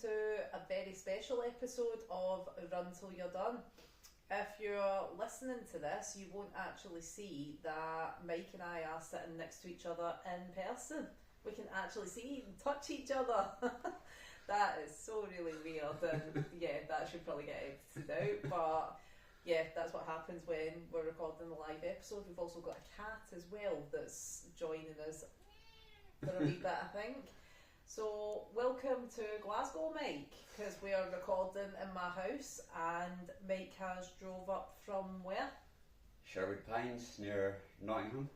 to a very special episode of Run Till You're Done. If you're listening to this, you won't actually see that Mike and I are sitting next to each other in person. We can actually see and touch each other. That is so really weird, and yeah, that should probably get edited out, but yeah, that's what happens when we're recording the live episode. We've also got a cat as well that's joining us for a wee bit, I think. So, welcome to Glasgow, Mike, because we are recording in my house, and Mike has drove up from where? Sherwood Pines, near Nottingham.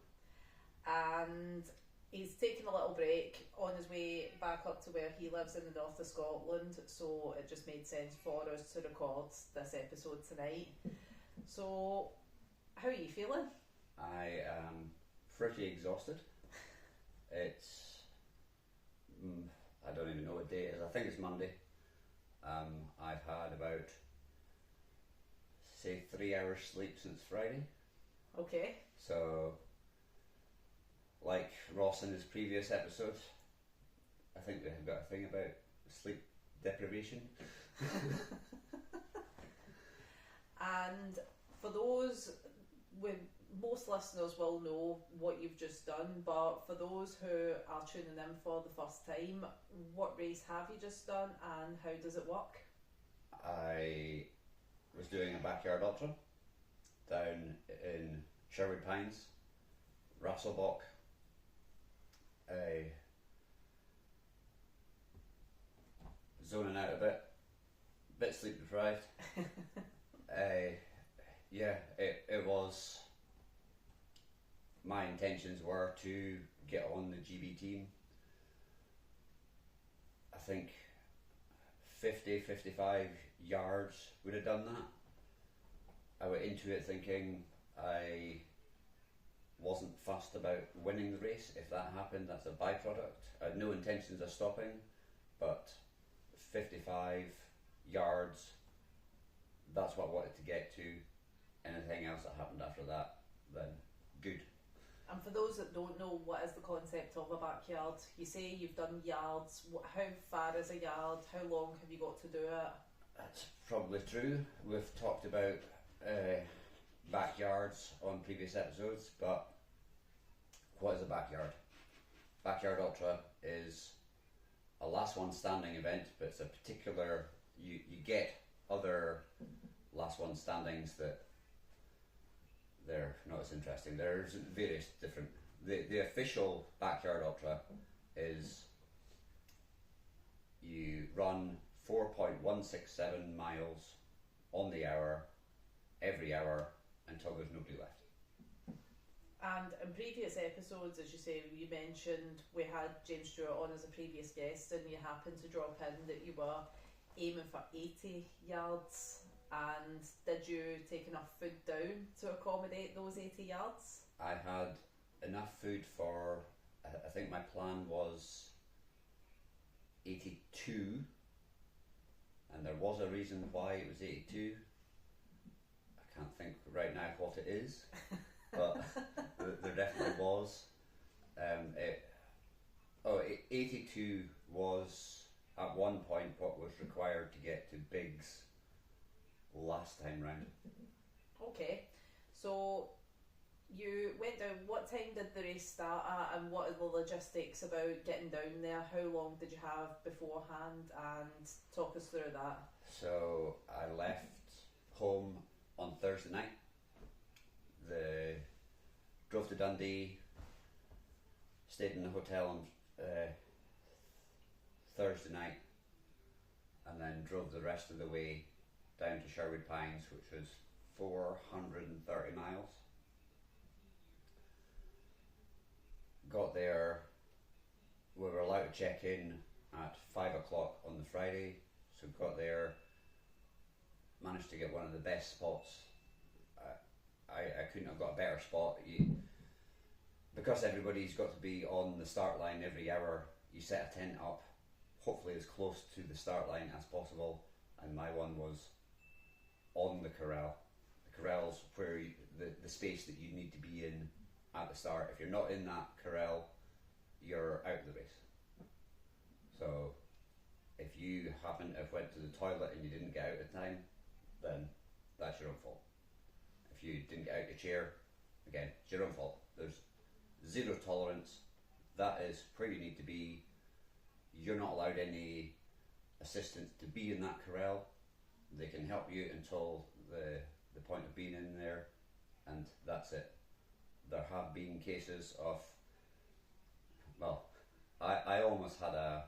And he's taking a little break on his way back up to where he lives in the north of Scotland, so it just made sense for us to record this episode tonight. So, how are you feeling? I am pretty exhausted. It's I don't even know what day it is. I think it's Monday. I've had about, say, 3 hours sleep since Friday. Okay. So, like Ross in his previous episode, I think we have got a thing about sleep deprivation. And for those, most listeners will know what you've just done, but for those who are tuning in for the first time, what race have you just done and how does it work? I was doing a backyard ultra down in Sherwood Pines, Rasselbock, zoning out a bit sleep deprived. Yeah, it was. My intentions were to get on the GB team. I think 50-55 yards would have done that. I went into it thinking I wasn't fussed about winning the race. If that happened, that's a byproduct. I had no intentions of stopping, but 55 yards, that's what I wanted to get to. Anything else that happened after that, then good. And for those that don't know, what is the concept of a backyard? You say you've done yards. How far is a yard? How long have you got to do it? That's probably true. We've talked about backyards on previous episodes, but what is a backyard? Backyard Ultra is a last one standing event, but it's a particular, you get other last one standings that they're not as interesting. There's various different, the official Backyard Ultra is you run 4.167 miles on the hour, every hour, until there's nobody left. And in previous episodes, as you say, you mentioned we had James Stewart on as a previous guest, and you happened to drop in that you were aiming for 80 yards. And did you take enough food down to accommodate those 80 yards? I had enough food for, I think my plan was 82, and there was a reason why it was 82. I can't think right now what it is, but there definitely was. 82 was at one point what was required to get to Biggs last time round. Okay, so you went down. What time did the race start at, and what are the logistics about getting down there? How long did you have beforehand, and talk us through that? So I left home on Thursday night. Drove to Dundee, stayed in the hotel on Thursday night, and then drove the rest of the way down to Sherwood Pines, which was 430 miles. Got there, we were allowed to check in at 5 o'clock on the Friday, so got there, managed to get one of the best spots. I couldn't have got a better spot. Because everybody's got to be on the start line every hour, you set a tent up, hopefully as close to the start line as possible, and my one was on the corral. The corral's where the space that you need to be in at the start. If you're not in that corral, you're out of the race. So if you happened, if you went to the toilet and you didn't get out in time, then that's your own fault. If you didn't get out your chair, again, it's your own fault. There's zero tolerance. That is where you need to be. You're not allowed any assistants to be in that corral. They can help you until the point of being in there, and that's it. There have been cases of, well, I almost had a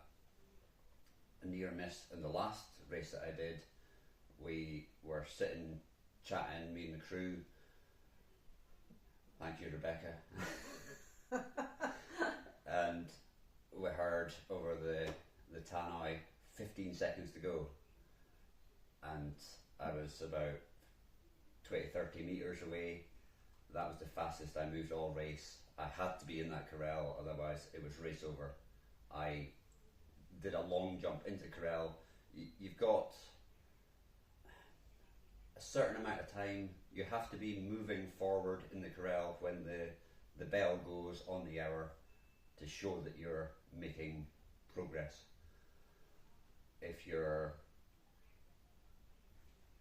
near miss in the last race that I did. We were sitting chatting, me and the crew. Thank you, Rebecca. And we heard over the tannoy 15 seconds to go, and I was about 20-30 metres away. That was the fastest I moved all race. I had to be in that corral, otherwise it was race over. I did a long jump into the corral. You've got a certain amount of time. You have to be moving forward in the corral when the bell goes on the hour to show that you're making progress. If you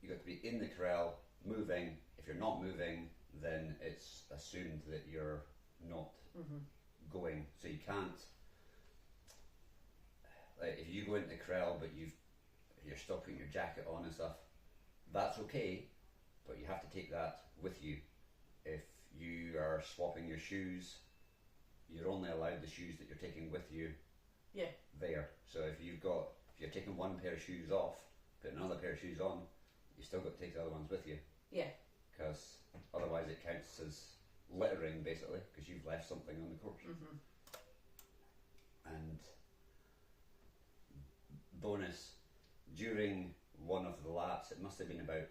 got to be in the corral moving. If you're not moving, then it's assumed that you're not going. So you can't, like, if you go into the corral but you're still putting your jacket on and stuff, that's okay, but you have to take that with you. If you are swapping your shoes, you're only allowed the shoes that you're taking with you there. So if you're taking one pair of shoes off, put another pair of shoes on, you still got to take the other ones with you. Yeah. Because otherwise it counts as littering, basically, because you've left something on the course. And bonus, during one of the laps, it must have been about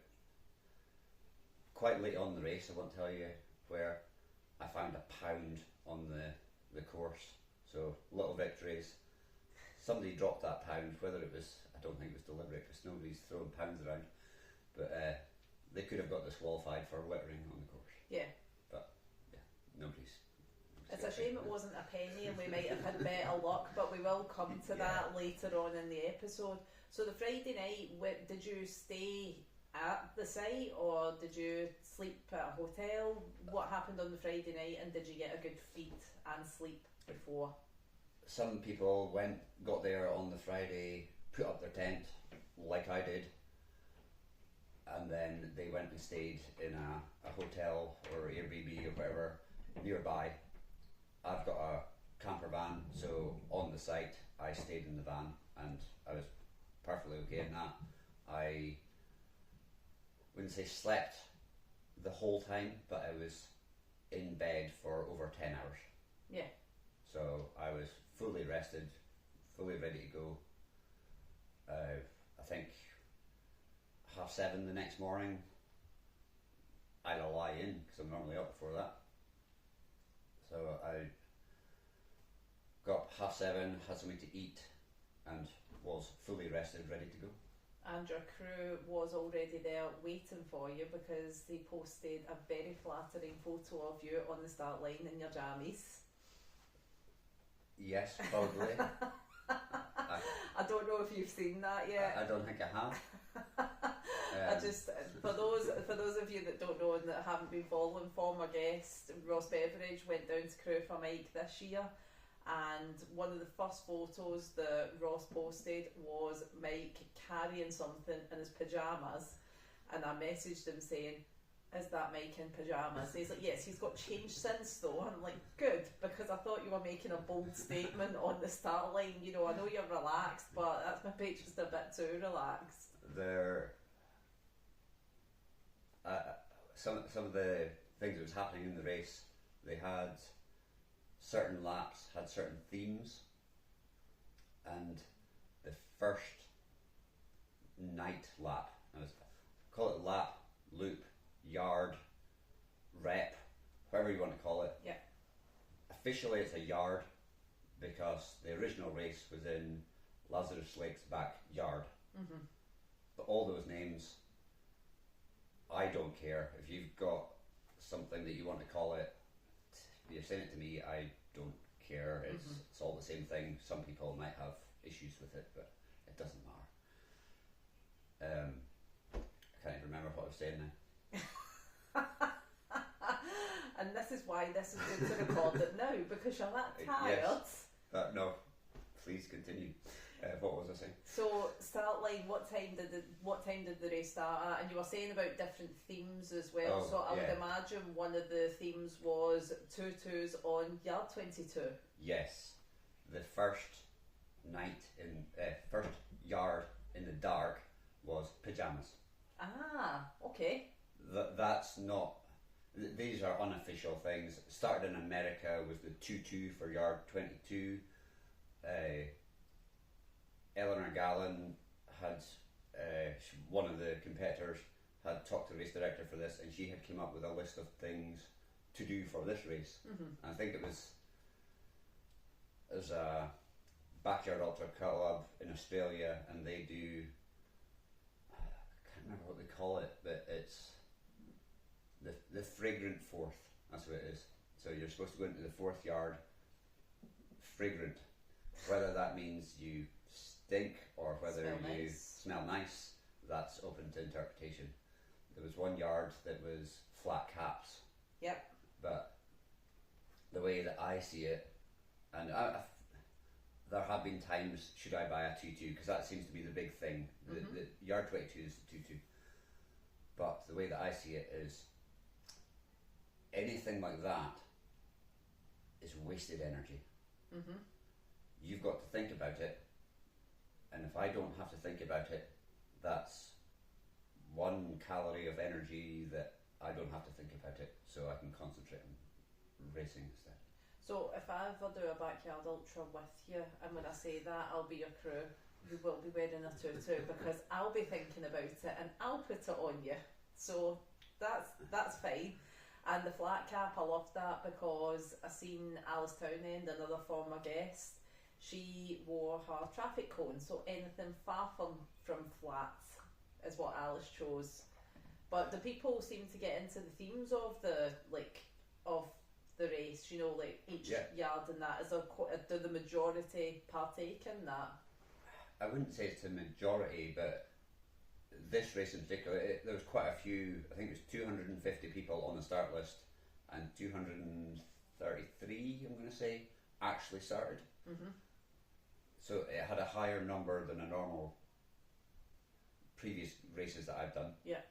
quite late on the race, I won't tell you where, I found £1 on the course. So little victories. Somebody dropped that £1, whether it was, I don't think it was deliberate because nobody's throwing pounds around, but they could have got disqualified for littering on the course. Yeah. But yeah, nobody's It's a shame it wasn't a penny and we might have had better luck, but we will come to that later on in the episode. So the Friday night, did you stay at the site or did you sleep at a hotel? What happened on the Friday night, and did you get a good feed and sleep before? Some people got there on the Friday, put up their tent like I did, and then they went and stayed in a hotel or Airbnb or whatever nearby. I've got a camper van, so on the site I stayed in the van and I was perfectly okay in that. I wouldn't say slept the whole time, but I was in bed for over 10 hours. Yeah. So I was fully rested, fully ready to go. I think 7:30 the next morning, I had a lie in because I'm normally up before that. So I got 7:30, had something to eat, and was fully rested, ready to go. And your crew was already there waiting for you because they posted a very flattering photo of you on the start line in your jammies. Yes, probably. I don't know if you've seen that yet. I don't think I have. I just, for those of you that don't know and that haven't been following, former guest Ross Beveridge went down to Crew for Mike this year, and one of the first photos that Ross posted was Mike carrying something in his pyjamas, and I messaged him saying, "Is that Mike in pyjamas?" And he's like, "Yes, he's got changed since though." And I'm like, "Good, because I thought you were making a bold statement on the start line. You know, I know you're relaxed, but that's maybe just a bit too relaxed." Some of the things that was happening in the race, they had certain laps had certain themes, and the first night lap, call it lap, loop, yard, rep, whatever you want to call it. Yeah. Officially it's a yard because the original race was in Lazarus Lake's backyard. But all those names, I don't care. If you've got something that you want to call it, you're saying it to me, I don't care. It's all the same thing. Some people might have issues with it, but it doesn't matter. I can't even remember what I was saying now. And this is why this is good to record it now, because you're that tired. Yes. No, please continue. What was I saying? So start line. What time did the race start at? And you were saying about different themes as well. Oh, so I yeah. would imagine one of the themes was tutus on yard 22. Yes, the first yard in the dark was pajamas. Ah, okay. That's not. These are unofficial things. Started in America with the tutu for yard 22. Eleanor Gallen had one of the competitors had talked to the race director for this, and she had come up with a list of things to do for this race. And I think it was there's a backyard ultra club in Australia, and they do, I can't remember what they call it, but it's the fragrant fourth. That's what it is. So you're supposed to go into the fourth yard fragrant, whether that means you stink or whether you smell nice. That's open to interpretation. There was one yard that was flat caps. Yep. But the way that I see it, and there have been times, should I buy a tutu? Because that seems to be the big thing. The yard 22 is the tutu. But the way that I see it is, anything like that is wasted energy. You've got to think about it, and if I don't have to think about it, that's 1 calorie of energy that I don't have to think about it, so I can concentrate on racing instead. So if I ever do a backyard ultra with you, and when I say that, I'll be your crew, you will be wearing a tutu because I'll be thinking about it and I'll put it on you. So that's fine. And the flat cap, I love that because I seen Alice Townend, another former guest, she wore her traffic cone, so anything far from flat is what Alice chose. But the people seem to get into the themes of the race, you know, like each yard and that. Do the majority partake in that? I wouldn't say it's a majority, but this race in particular, there was quite a few. I think it was 250 people on the start list, and 233, I'm going to say, actually started. So it had a higher number than a normal previous races that I've done. Yeah.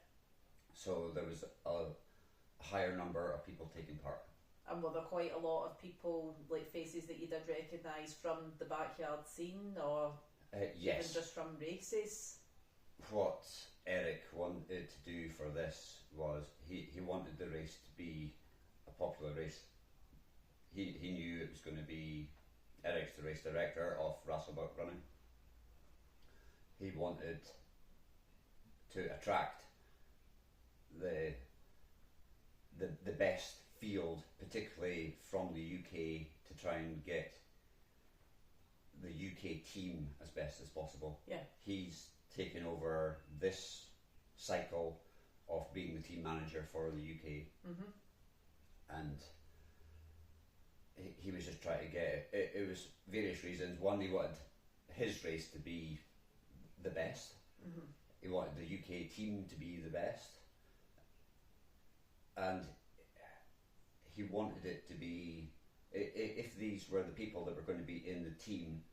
So there was a higher number of people taking part. And were there quite a lot of people, like faces that you did recognise from the backyard scene, or yes, even just from races? What Eric wanted to do for this was he wanted the race to be a popular race. He knew it was going to be, Eric's the race director of Rasselbock running. He wanted to attract the best field, particularly from the UK, to try and get the UK team as best as possible. Yeah. He's taken over this cycle of being the team manager for the UK, and he was just trying to get it. It was various reasons. One, he wanted his race to be the best. He wanted the UK team to be the best, and he wanted it to be, if these were the people that were going to be in the team,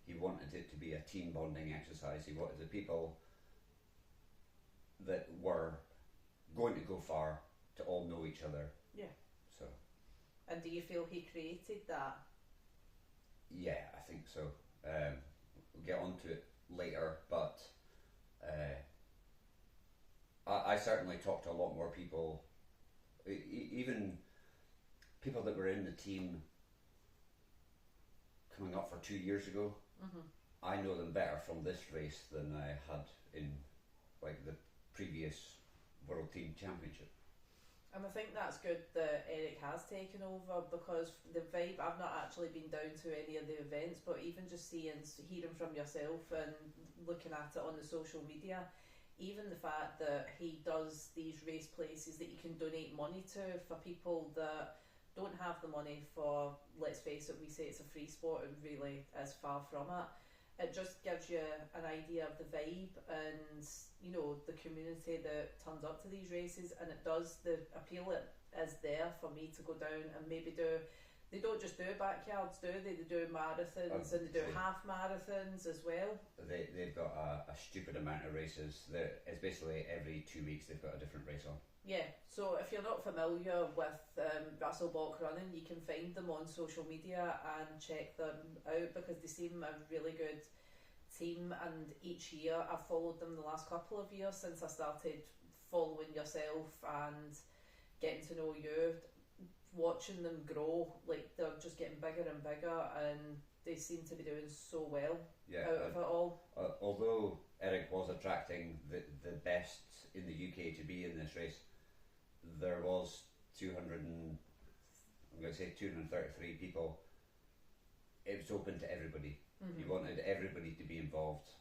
he wanted it to be a team bonding exercise. He wanted the people that were going to go far to all know each other. Yeah. So. And do you feel he created that? Yeah, I think so. We'll get onto it later, but I certainly talked to a lot more people, even people that were in the team coming up for 2 years ago. I know them better from this race than I had in like the previous World Team Championship. And I think that's good that Eric has taken over, because the vibe, I've not actually been down to any of the events, but even just hearing from yourself and looking at it on the social media, even the fact that he does these race places that you can donate money to for people that don't have the money for, let's face it, we say it's a free sport, it really is far from it. it just gives you an idea of the vibe and, you know, the community that turns up to these races, and it does, the appeal it is there for me to go down and maybe do, they don't just do backyards, do they? They do marathons and they do half marathons as well. They've got a stupid amount of races. It's basically every 2 weeks they've got a different race on. Yeah, so if you're not familiar with Rasselbock running, you can find them on social media and check them out, because they seem a really good team, and each year I've followed them the last couple of years since I started following yourself and getting to know you, watching them grow, like they're just getting bigger and bigger, and they seem to be doing so well out of it all. Although Eric was attracting the best in the UK to be in this race, there was 233 people. It was open to everybody. He wanted everybody to be involved.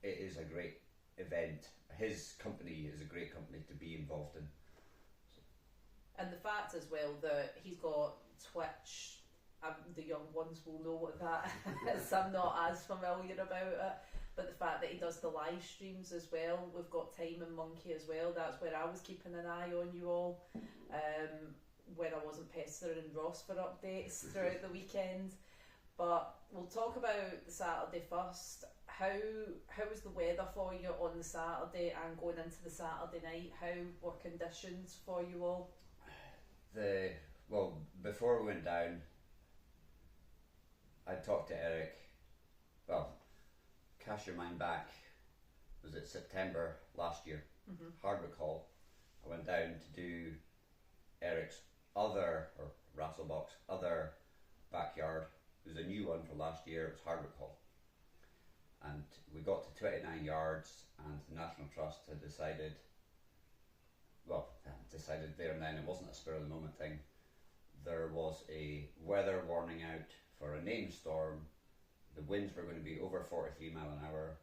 It is a great event. His company is a great company to be involved in. And the fact as well that he's got Twitch, the young ones will know what that is. I'm not as familiar about it, but the fact that he does the live streams as well. We've got Time and Monkey as well. That's where I was keeping an eye on you all when I wasn't pestering Ross for updates throughout the weekend. But we'll talk about the Saturday first. How was the weather for you on the Saturday and going into the Saturday night? How were conditions for you all? Well, before we went down, I talked to Eric. Well, cast your mind back. Was it September last year? Hardwick Hall. I went down to do Eric's Rasselbock's other backyard. It was a new one for last year. It was Hardwick Hall, and we got to 29 yards, and the National Trust had decided there and then. It wasn't a spur of the moment thing. There was a weather warning out for a named storm. The winds were going to be over 43 mile an hour,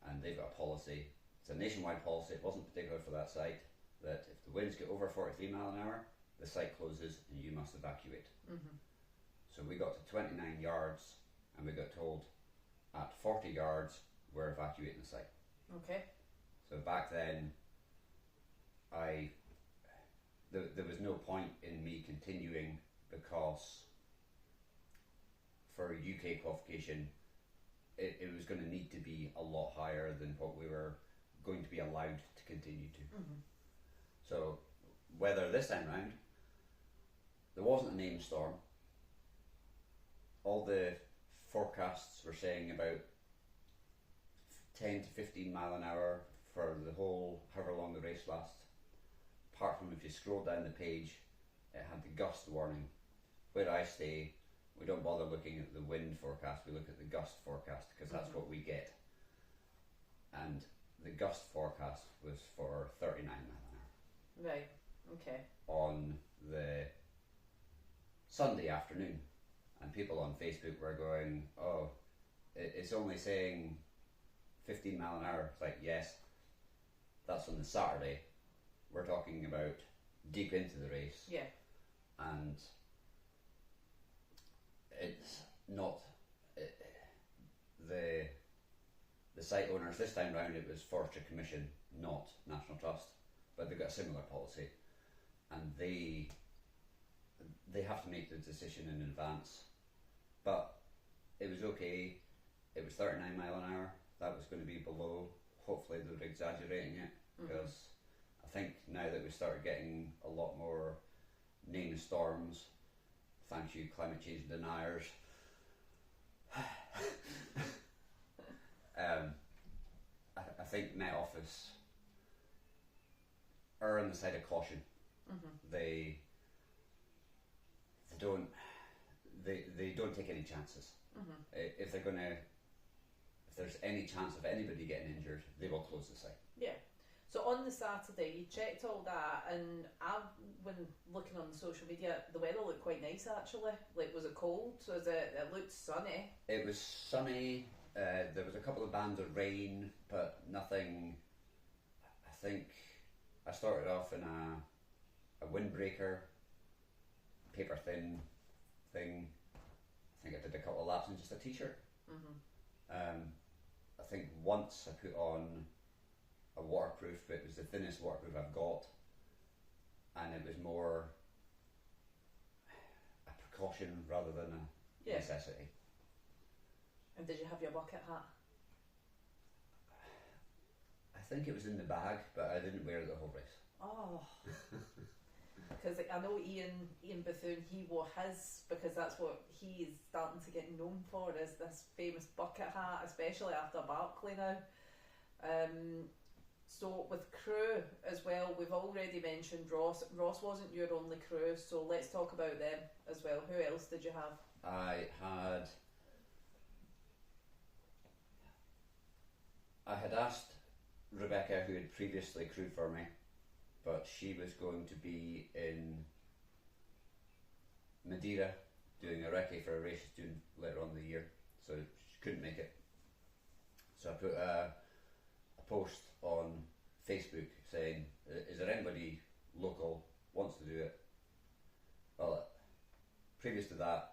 and they've got a policy. It's a nationwide policy. It wasn't particular for that site, that if the winds get over 43 mile an hour, the site closes and you must evacuate. So we got to 29 yards, and we got told at 40 yards we're evacuating the site. Okay. So back then, there was no point in me continuing, because for UK qualification, it was going to need to be a lot higher than what we were going to be allowed to continue to. So weather this time round, there wasn't a named storm. All the forecasts were saying about 10 to 15 mile an hour for the whole, however long the race lasts. Apart from if you scroll down the page, it had the gust warning. Where I stay, we don't bother looking at the wind forecast, we look at the gust forecast, because that's what we get. And the gust forecast was for 39 mile an hour. Right, okay. On the Sunday afternoon, and people on Facebook were going, oh, it's only saying 15 mile an hour. It's like, yes, that's on the Saturday. We're talking about deep into the race. Yeah. And it's not the site owners this time round. It was Forestry Commission, not National Trust, but they've got a similar policy, and they have to make the decision in advance. But it was okay. It was 39 mile an hour. That was going to be below. Hopefully they were exaggerating it, because I think now that we started getting a lot more named storms, thank you climate change deniers, I think Met Office are on the side of caution. They don't take any chances. If there's any chance of anybody getting injured, they will close the site. Yeah. So on the Saturday, you checked all that, and when looking on social media, the weather looked quite nice actually. Like, was it cold? It looked sunny? It was sunny. There was a couple of bands of rain, but nothing. I think I started off in a windbreaker, paper thin thing. I think I did a couple of laps in just a t-shirt. I think once I put on a waterproof, but it was the thinnest waterproof I've got, and it was more a precaution rather than a necessity. And did you have your bucket hat? I think it was in the bag, but I didn't wear it the whole race. Oh. Because I know Ian Bethune, he wore his, because that's what he is starting to get known for, is this famous bucket hat, especially after Barclay now. So with crew as well, we've already mentioned Ross. Ross wasn't your only crew, so let's talk about them as well. Who else did you have? I had asked Rebecca, who had previously crewed for me, but she was going to be in Madeira doing a recce for a race she's doing later on in the year, so she couldn't make it. So I put a post on Facebook saying, is there anybody local wants to do it? Well, previous to that,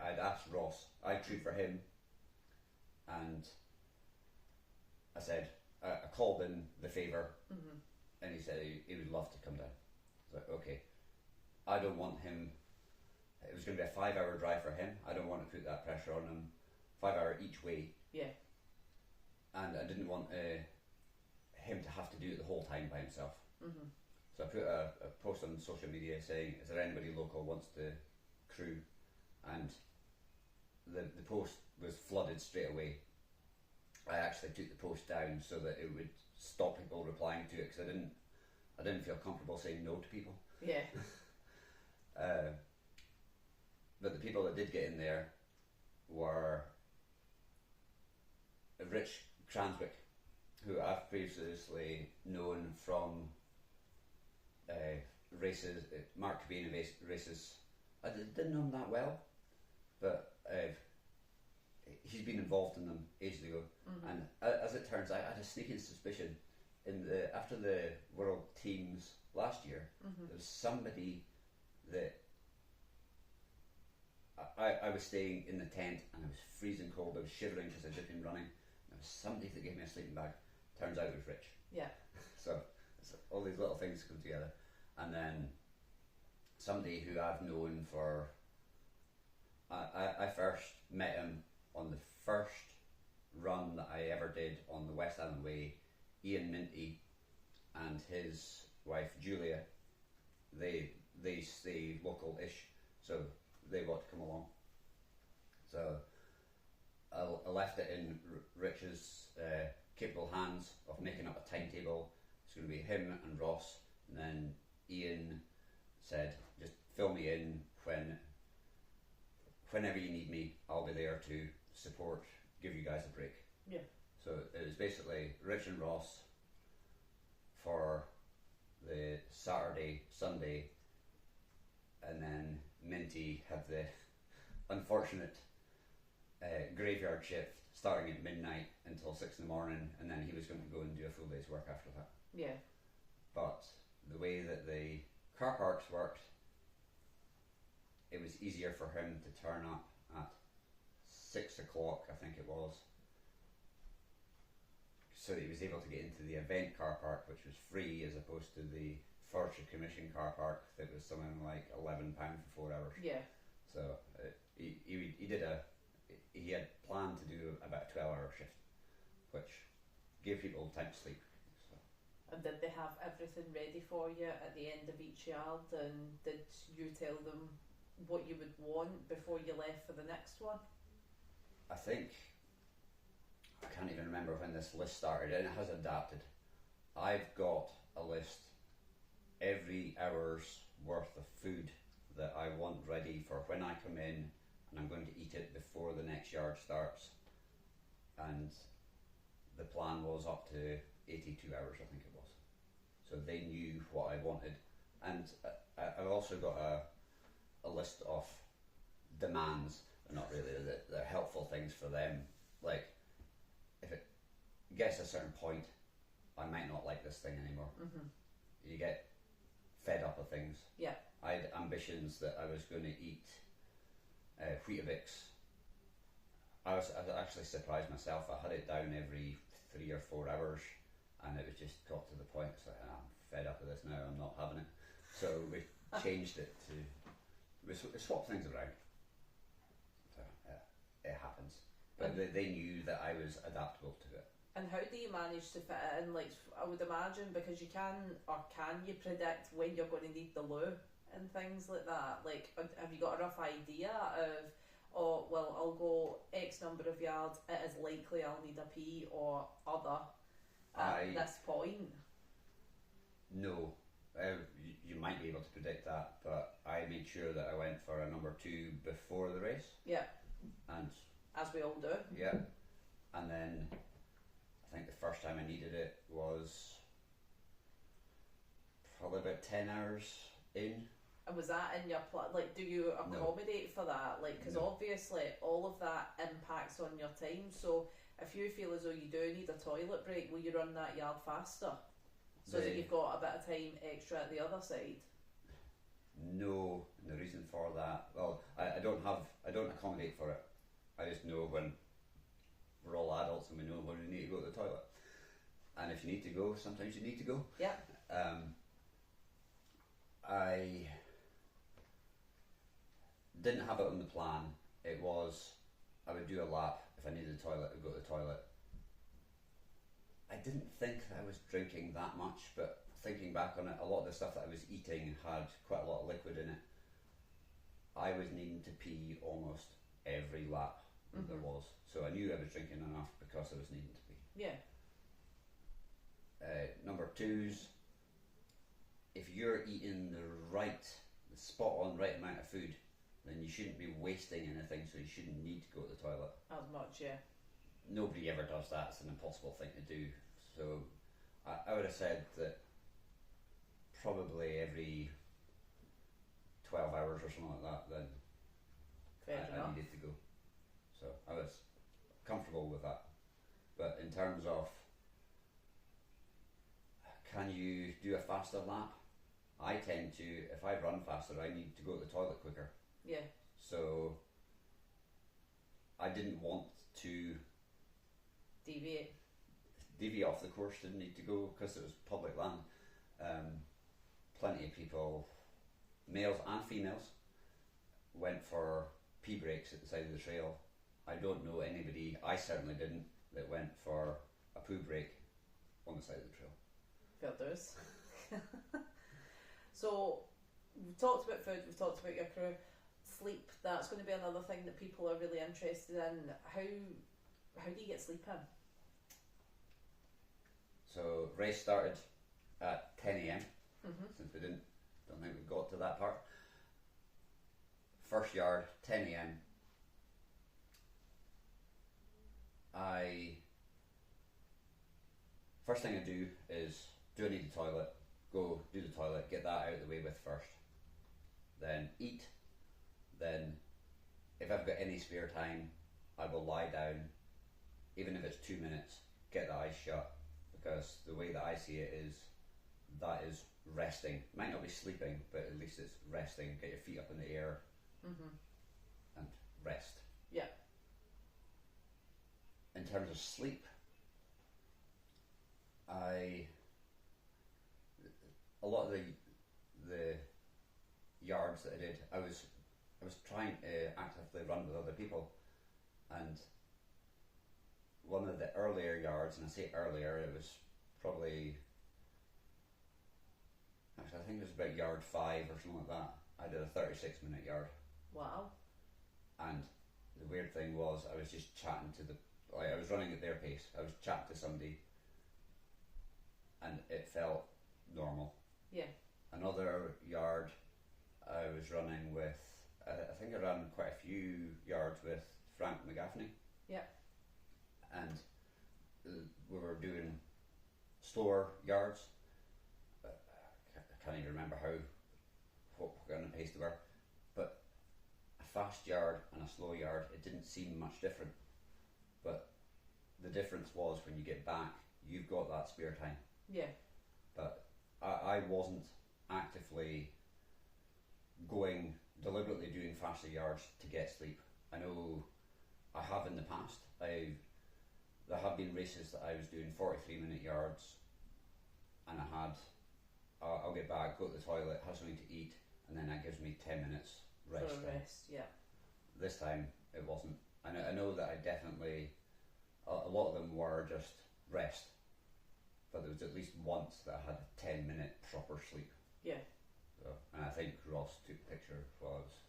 I'd asked Ross. I crewed for him, and I said, I called in the favour, and he said he would love to come down. I was like, okay, I don't want him. It was going to be a 5-hour drive for him. I don't want to put that pressure on him. 5 hour each way. Yeah. And I didn't want him to have to do it the whole time by himself. So I put a post on social media saying, is there anybody local wants to crew? And the post was flooded straight away. I actually took the post down so that it would stop people replying to it, because I didn't feel comfortable saying no to people. Yeah. But the people that did get in there were Rich Cranswick, who I've previously known from races, Mark Cabana races. I didn't know him that well, but he's been involved in them ages ago. And as it turns out, I had a sneaking suspicion after the World Teams last year, there was somebody that I was staying in the tent and I was freezing cold. I was shivering because I'd just been running. There was somebody that gave me a sleeping bag. Turns out it was Rich. Yeah. So all these little things come together, and then somebody who I've known for. I first met him on the first run that I ever did on the West Island Way. Ian Minty and his wife Julia, they stay local-ish, so they want to come along. So I left it in Rich's capable hands of making up a timetable. It's going to be him and Ross, and then Ian said, just fill me in whenever you need me, I'll be there to support, give you guys a break. Yeah. So it was basically Rich and Ross for the Saturday, Sunday, and then Minty had the unfortunate graveyard shift starting at midnight until 6 in the morning, and then he was going to go and do a full day's work after that. Yeah. But the way that the car parks worked, it was easier for him to turn up at 6 o'clock, I think it was, so that he was able to get into the event car park, which was free, as opposed to the Forestry Commission car park that was something like £11 for 4 hours. Yeah. So he had planned to do about a 12-hour shift, which gave people time to sleep. So. And did they have everything ready for you at the end of each yard, and did you tell them what you would want before you left for the next one? I think, I can't even remember when this list started, and it has adapted. I've got a list every hour's worth of food that I want ready for when I come in, and I'm going to eat it before the next yard starts. And the plan was up to 82 hours, I think it was. So they knew what I wanted. And I've also got a list of demands, not really, they're helpful things for them. Like, if it gets to a certain point, I might not like this thing anymore. You get fed up with things. Yeah. I had ambitions that I was going to eat Weetabix. I I actually surprised myself. I had it down every 3 or 4 hours, and it was just got to the point. It's like, I'm fed up with this now. I'm not having it. So we changed it to. We swapped things around. So, it happens. But they knew that I was adaptable to it. And how do you manage to fit it in? Like, I would imagine, because you can you predict when you're going to need the loo and things like that? Like, have you got a rough idea of, oh, well, I'll go X number of yards, it is likely I'll need a pee or other at this point? No. You might be able to predict that, but I made sure that I went for a number 2 before the race. Yeah. And as we all do. Yeah. And then I think the first time I needed it was probably about 10 hours in. And was that in your plan? Like, do you accommodate for that? Like, because obviously all of that impacts on your time. So if you feel as though you do need a toilet break, will you run that yard faster? So that you've got a bit of time extra at the other side? No, and the reason for that, well, I don't accommodate for it. I just know when we're all adults and we know when we need to go to the toilet. And if you need to go, sometimes you need to go. Yeah. I didn't have it on the plan. It was, I would do a lap. If I needed the toilet, I'd go to the toilet. I didn't think that I was drinking that much, but thinking back on it, a lot of the stuff that I was eating had quite a lot of liquid in it. I was needing to pee almost every lap that there was. So I knew I was drinking enough because I was needing to pee. Yeah. Number 2's, if you're eating the spot on right amount of food, then you shouldn't be wasting anything, so you shouldn't need to go to the toilet. As much, yeah. Nobody ever does that. It's an impossible thing to do. So I would have said that probably every 12 hours or something like that, then I needed to go. So I was comfortable with that. But in terms of, can you do a faster lap? I tend to, if I run faster, I need to go to the toilet quicker. Yeah. So I didn't want to deviate off the course, didn't need to go because it was public land. Plenty of people, males and females, went for pee breaks at the side of the trail. I don't know anybody, I certainly didn't, that went for a poo break on the side of the trail. Fair dues. So we've talked about food, we've talked about your crew. Sleep, that's going to be another thing that people are really interested in. How do you get sleep in? So race started at 10 a.m. Since we don't think we got to that part. First yard, 10 a.m. First thing I do is, do I need the toilet? Go do the toilet, get that out of the way with first. Then eat. Then if I've got any spare time, I will lie down, even if it's 2 minutes, get the eyes shut, because the way that I see it is, that is resting. Might not be sleeping, but at least it's resting. Get your feet up in the air and rest. Yeah. In terms of sleep, a lot of the yards that I did, I was trying to actively run with other people, and one of the earlier yards, and I say earlier, it was probably, actually I think it was about yard 5 or something like that. I did a 36-minute yard. Wow. And the weird thing was, I was just chatting to I was running at their pace. I was chatting to somebody, and it felt normal. Yeah. Another yard, I was running with, I think I ran quite a few yards with Frank McGaffney. Yeah. And we were doing slower yards. I can't even remember what kind of pace they were. But a fast yard and a slow yard, it didn't seem much different. But the difference was when you get back, you've got that spare time. Yeah. But I wasn't actively deliberately doing faster yards to get sleep. I know I haven't in the past. There have been races that I was doing 43-minute yards, and I'll get back, go to the toilet, have something to eat, and then that gives me 10 minutes rest. For a rest, yeah. This time it wasn't. I know that I definitely, a lot of them were just rest, but there was at least once that I had a 10-minute proper sleep. Yeah. So, and I think Ross took a picture while I was,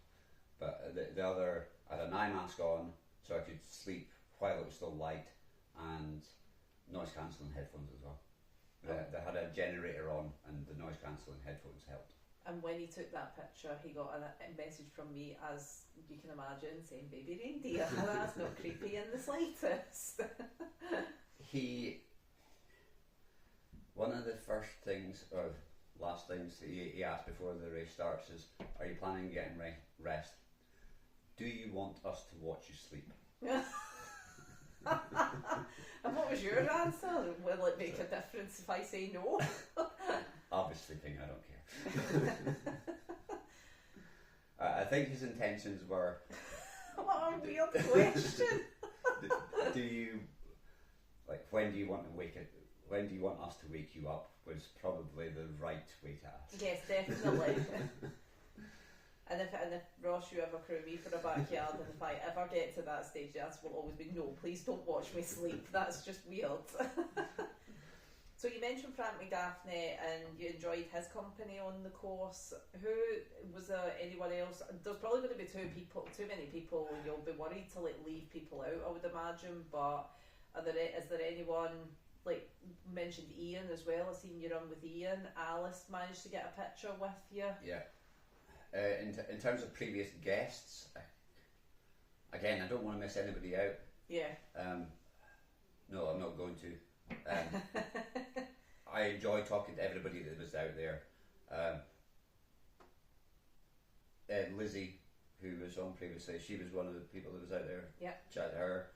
but the other, I had an eye mask on so I could sleep while it was still light, and noise cancelling headphones as well. They had a generator on, and the noise cancelling headphones helped. And when he took that picture, he got a message from me, as you can imagine, saying "baby reindeer." That's not creepy in the slightest. One of the first things, or last things he asked before the race starts is, "Are you planning on getting rest? Do you want us to watch you sleep?" And what was your answer? Will it make a difference if I say no? I'll be sleeping, I don't care. I think his intentions were... What a weird question. Do you... Like, when do you want us to wake you up was probably the right way to ask. Yes, definitely. And if Ross, you ever crew me for a backyard, and if I ever get to that stage, the answer will always be no, please don't watch me sleep. That's just weird. So you mentioned Frank McDaphne, and you enjoyed his company on the course. Who was there? Anyone else? There's probably going to be too many people. You'll be worried to leave people out, I would imagine. But is there anyone? Like mentioned Ian as well. I've seen you run with Ian. Alice managed to get a picture with you. Yeah. In terms of previous guests, again, I don't want to miss anybody out. Yeah. No, I'm not going to. I enjoy talking to everybody that was out there. Lizzie, who was on previously, she was one of the people that was out there. Yeah. Chat to her.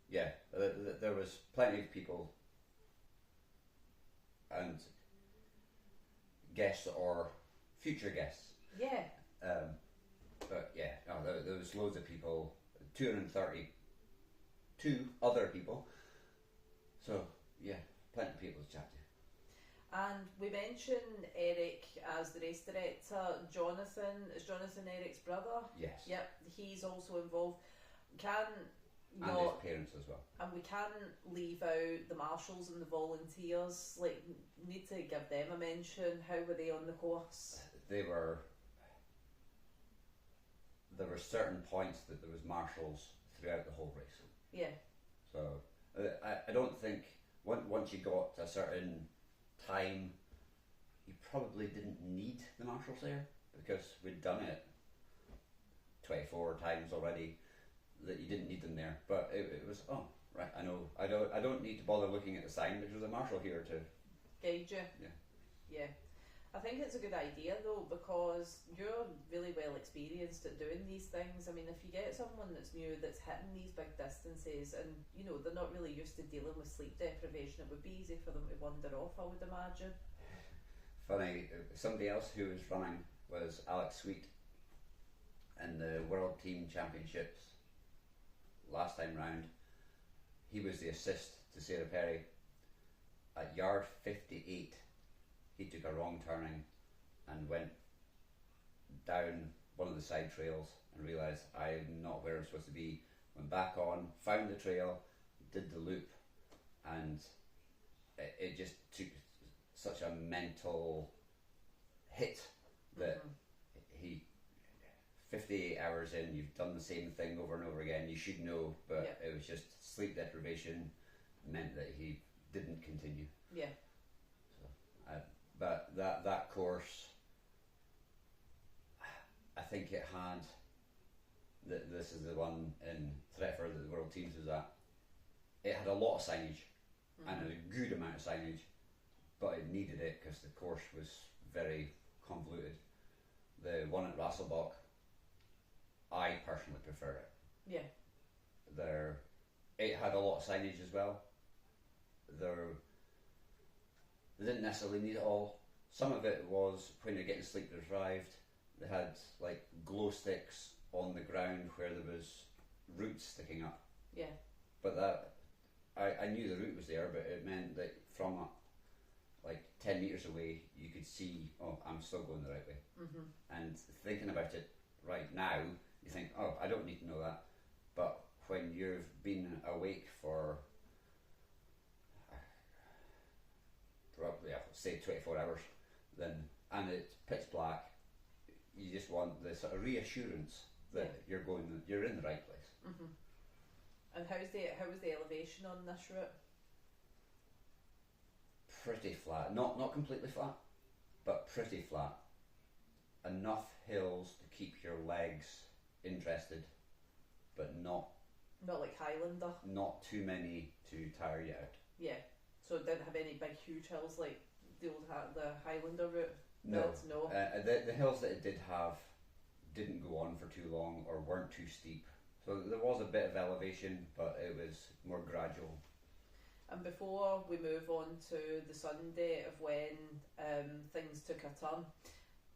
There was plenty of people and guests or future guests. Yeah. But yeah, no, there was loads of people, 232 other people. So yeah, plenty of people to chat to. And we mentioned Eric as the race director. Is Jonathan Eric's brother? Yes. Yep, he's also involved. And his parents as well. And we can't leave out the marshals and the volunteers. Need to give them a mention. How were they on the course? There were certain points that there was marshals throughout the whole race. Yeah. So I don't think once you got a certain time, you probably didn't need the marshals there, because we'd done it 24 times already, that you didn't need them there. But it was, oh right, I know, I don't need to bother looking at the sign because there's a marshal here to guide you. Yeah. I think it's a good idea though, because you're really well experienced at doing these things. I mean, if you get someone that's new, that's hitting these big distances, and they're not really used to dealing with sleep deprivation, it would be easy for them to wander off, I would imagine. Funny, somebody else who was running was Alex Sweet in the World Team Championships last time round. He was the assist to Sarah Perry. At yard 58, he took a wrong turning and went down one of the side trails and realised, I'm not where I'm supposed to be. Went back on, found the trail, did the loop, and it just took such a mental hit that he 58 hours in, you've done the same thing over and over again, you should know, but it was just sleep deprivation meant that he didn't continue. Yeah. So, but that course, I think it had, this is the one in Thetford that the World Teams was at, it had a lot of signage and a good amount of signage, but it needed it because the course was very convoluted. The one at Rasselbock, I personally prefer it. Yeah. It had a lot of signage as well. They didn't necessarily need it all. Some of it was when you're getting sleep deprived. They had like glow sticks on the ground where there was roots sticking up. Yeah. But that I knew the root was there, but it meant that from like 10 metres away, you could see, oh, I'm still going the right way. And thinking about it right now, you think, oh, I don't need to know that. But when you've been awake for probably, say, 24 hours, and it's pitch black, you just want the sort of reassurance that you're in the right place. And how was the elevation on this route? Pretty flat, not completely flat, but pretty flat. Enough hills to keep your legs interested, but not like Highlander. Not too many to tire you out. Yeah. So it didn't have any big huge hills like the Highlander route. No. No. The hills that it did have didn't go on for too long or weren't too steep. So there was a bit of elevation, but it was more gradual. And before we move on to the Sunday of when things took a turn,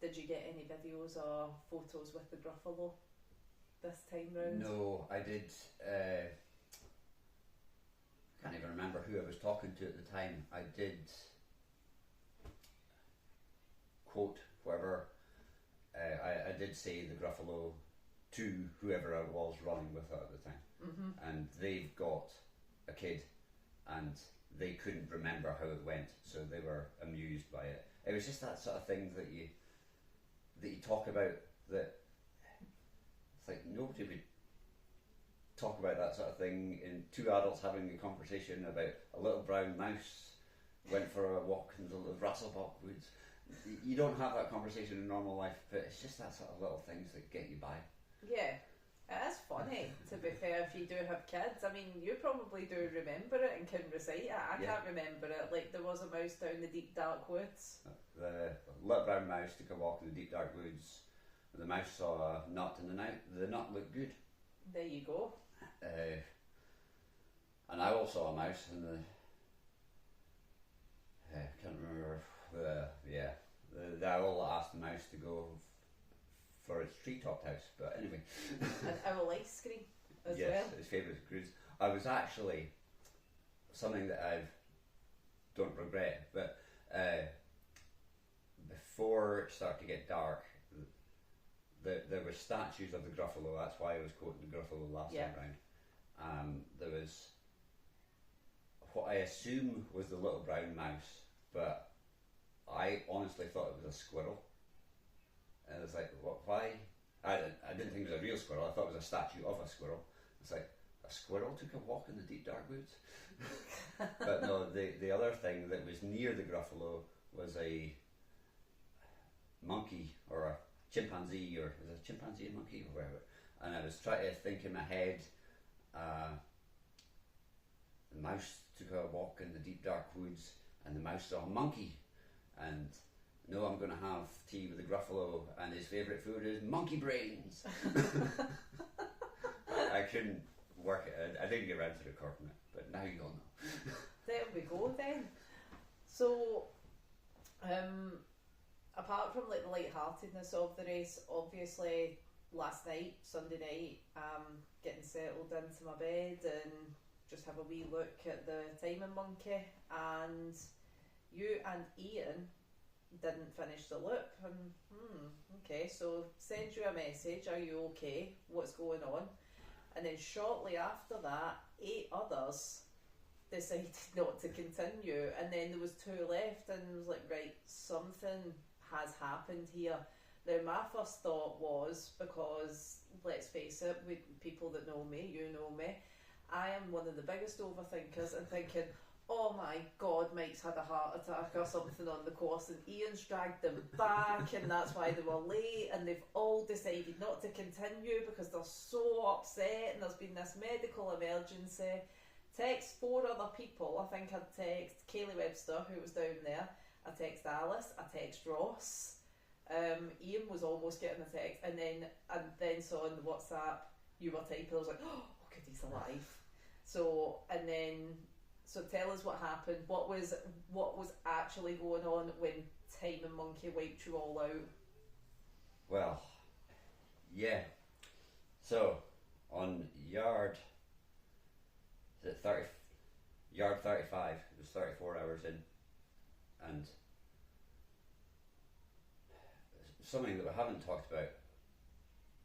did you get any videos or photos with the Gruffalo this time round? No, I did. I can't even remember who I was talking to at the time. I did quote whoever. I did say the Gruffalo to whoever I was running with at the time, and they've got a kid, and they couldn't remember how it went, so they were amused by it. It was just that sort of thing that you talk about, that it's like nobody would talk about that sort of thing in two adults having a conversation about a little brown mouse went for a walk in the Rasselbock woods. You don't have that conversation in normal life, but it's just that sort of little things that get you by. Yeah, it is funny, to be fair, if you do have kids. I mean, you probably do remember it and can recite it. I can't remember it. Like, there was a mouse down the deep dark woods. The little brown mouse took a walk in the deep dark woods. The mouse saw a nut, and the nut looked good. There you go. And I also saw a mouse, and I can't remember. The owl asked the mouse to go for its tree-topped house, but anyway. An owl ice cream as well. Yes, his favourite cruise. I was actually, something that I don't regret, but before it started to get dark, there were statues of the Gruffalo. That's why I was quoting the Gruffalo last time round. There was what I assume was the little brown mouse, but I honestly thought it was a squirrel. And I was like, what? Why? I didn't think it was a real squirrel. I thought it was a statue of a squirrel. It's like, a squirrel took a walk in the deep dark woods? But no, the other thing that was near the Gruffalo was a monkey or a chimpanzee, or is it a chimpanzee and monkey or whatever. And I was trying to think in my head, the mouse took a walk in the deep dark woods and the mouse saw a monkey, and no, I'm going to have tea with the Gruffalo and his favourite food is monkey brains. I couldn't work it. I didn't get around to recording it, but now you all know. There we go then. So, apart from like the lightheartedness of the race, obviously last night, Sunday night, getting settled into my bed and just have a wee look at the timing monkey, and you and Ian didn't finish the loop, and okay, so send you a message, are you okay, what's going on? And then shortly after that, 8 others decided not to continue, and then there was 2 left, and it was like, right, something has happened here. Now my first thought was, because let's face it, with people that know me, you know me, I am one of the biggest overthinkers, and thinking, oh my god, Mike's had a heart attack or something on the course, and Ian's dragged them back, and that's why they were late, and they've all decided not to continue because they're so upset, and there's been this medical emergency. Text 4 other people. I think I'd text Kaylee Webster, who was down there, I text Alice, I text Ross, Ian was almost getting a text, and then saw on the WhatsApp you were typing. I was like, oh good, he's alive. So tell us what happened. What was actually going on when Time and Monkey wiped you all out? Well, yeah. So on yard, is it 30, yard 35, it was 34 hours in, and something that we haven't talked about,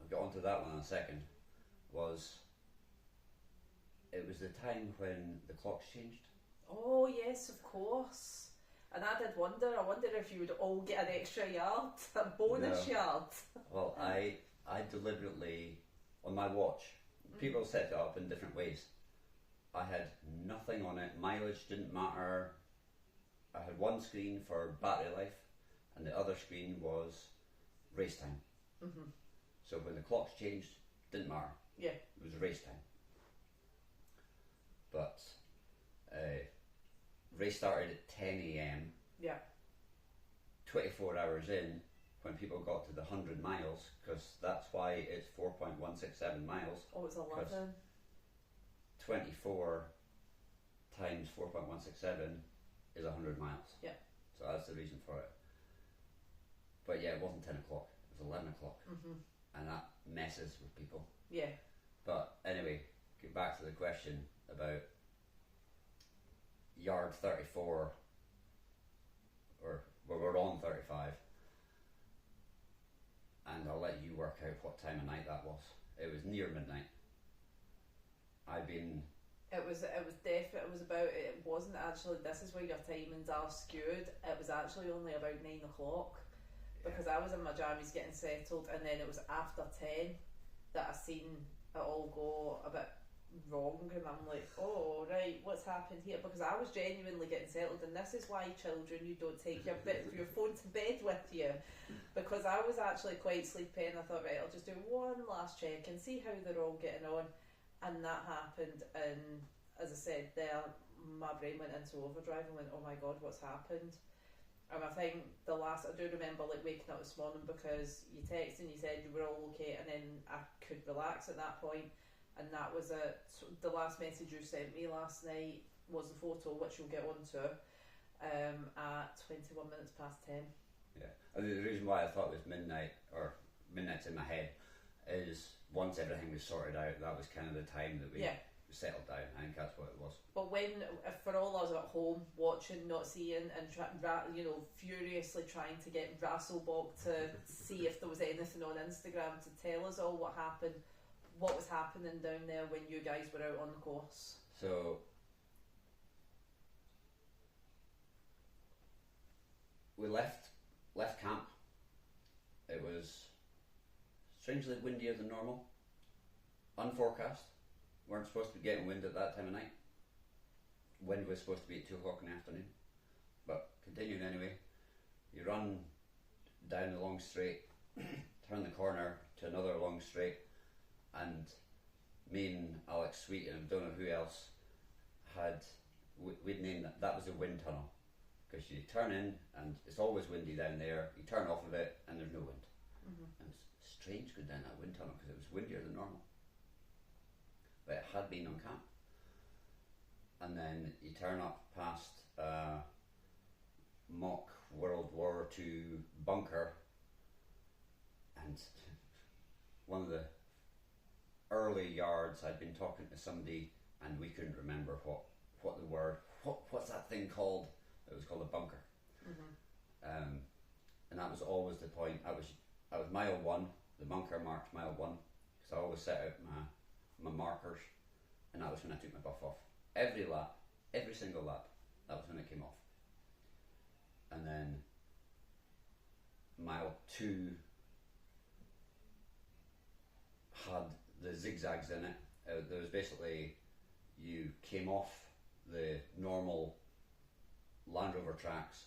I'll get onto that one in a second, was it was the time when the clocks changed. Oh yes, of course. And I did wonder. I wonder if you would all get an extra yard, a bonus yard. Well, I deliberately, on my watch, people set it up in different ways. I had nothing on it. Mileage didn't matter. I had one screen for battery life, and the other screen was race time. Mm-hmm. So when the clocks changed, didn't matter. Yeah. It was race time. But race started at 10 a.m. Yeah. 24 hours in, when people got to the 100 miles, because that's why it's 4.167 miles. Oh, it's 11. 24 times 4.167 is 100 miles. Yeah. So that's the reason for it. But yeah, it wasn't 10 o'clock, it was 11 o'clock. Mm-hmm. And that messes with people. Yeah. But anyway, get back to the question about yard 34, or well, we're on 35, and I'll let you work out what time of night that was. It was near midnight. It was definitely, it was about, it wasn't actually, this is where your timings are skewed, it was actually only about 9 o'clock, because I was in my jammies getting settled, and then it was after 10 that I seen it all go a bit wrong, and I'm like, oh right, what's happened here? Because I was genuinely getting settled, and this is why, children, you don't take your phone to bed with you, because I was actually quite sleepy, and I thought, right, I'll just do one last check and see how they're all getting on. And that happened, and as I said there, my brain went into overdrive and went, oh my god, what's happened? And I think I do remember like waking up this morning, because you texted and you said you were all okay, and then I could relax at that point. And that was it. So the last message you sent me last night was the photo, which you'll get onto, at 21 minutes past 10. Yeah, and the reason why I thought it was midnight, or midnight's in my head, is once everything was sorted out, that was kind of the time that we settled down. I think that's what it was. But when, for all us at home watching, not seeing, and furiously trying to get Rasselbock to see if there was anything on Instagram to tell us all what happened, what was happening down there when you guys were out on the course. So we left camp. It was strangely windier than normal. Unforecast. Weren't supposed to be getting wind at that time of night. Wind was supposed to be at 2 o'clock in the afternoon. But continuing anyway. You run down the long straight, turn the corner to another long straight, and me and Alex Sweet, and I don't know who else, we'd named that was a wind tunnel. Because you turn in and it's always windy down there, you turn off of it and there's no wind. Mm-hmm. And it's strange going down that wind tunnel because it was windier than normal. But it had been on camp. And then you turn up past mock World War II bunker, and one of the early yards I'd been talking to somebody and we couldn't remember what the word, what's that thing called? It was called a bunker. Mm-hmm. And that was always the point. I was mile 1, the bunker marked mile 1, because I always set out my markers, and that was when I took my buff off. Every lap, every single lap, that was when it came off. And then mile 2 had the zigzags in it. There was basically, you came off the normal Land Rover tracks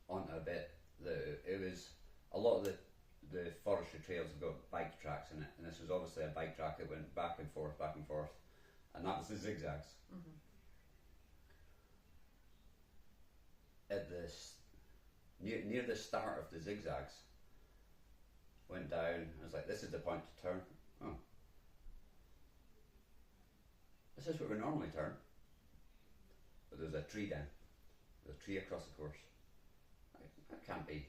onto a bit. It was a lot of the forestry trails have got bike tracks in it, and this was obviously a bike track that went back and forth, and that was the zigzags. Mm-hmm. At this near the start of the zigzags, went down. I was like, "This is the point to turn." Oh, this is where we normally turn. But there's a tree down. There's a tree across the course. That can't be.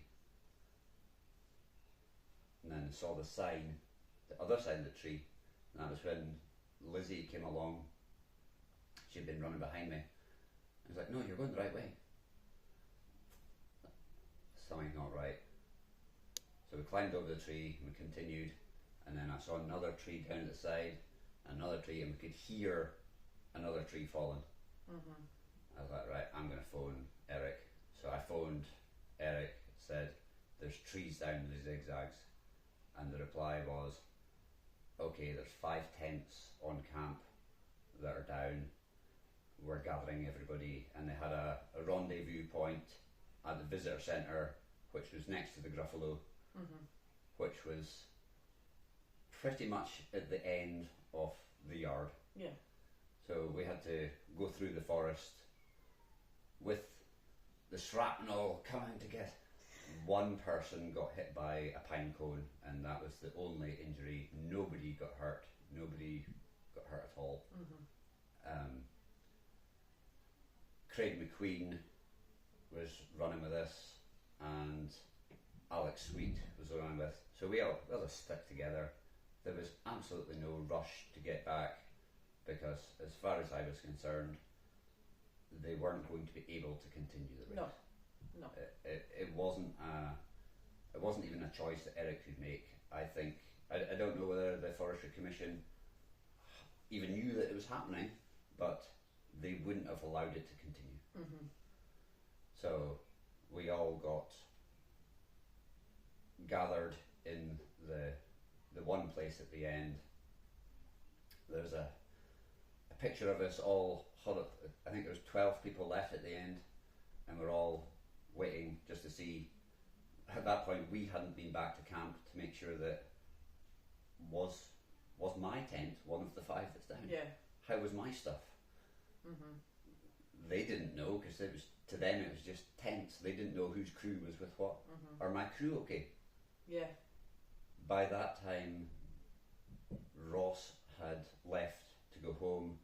And then I saw the sign, the other side of the tree, And that was when Lizzie came along. She'd been running behind me. I was like, no, you're going the right way. Something's not right. So we climbed over the tree and we continued, and then I saw another tree down at the side, another tree, and we could hear another tree falling. I was like, right, I'm going to phone Eric. So I phoned Eric, said, there's trees down the zigzags, and the reply was, okay, there's 5 tents on camp that are down, we're gathering everybody, and they had a rendezvous point at the visitor centre, which was next to the Gruffalo, which was pretty much at the end of the yard. Yeah. So we had to go through the forest with the shrapnel coming to get. One person got hit by a pine cone, and that was the only injury. Nobody got hurt. Nobody got hurt at all. Craig McQueen was running with us, and Alex Sweet was running with. So we all stuck together. There was absolutely no rush to get back, because as far as I was concerned, they weren't going to be able to continue the race. No. It wasn't even a choice that Eric could make. I think I don't know whether the Forestry Commission even knew that it was happening, but they wouldn't have allowed it to continue. So we all got gathered in the one place at the end. There's a picture of us all huddled. I think there was 12 people left at the end, and we're all waiting just to see. At that point, we hadn't been back to camp to make sure that was my tent one of the 5 that's down. Yeah. How was my stuff? They didn't know, because it was, to them it was just tents. They didn't know whose crew was with what. Are my crew okay? Yeah. By that time, Ross had left to go home.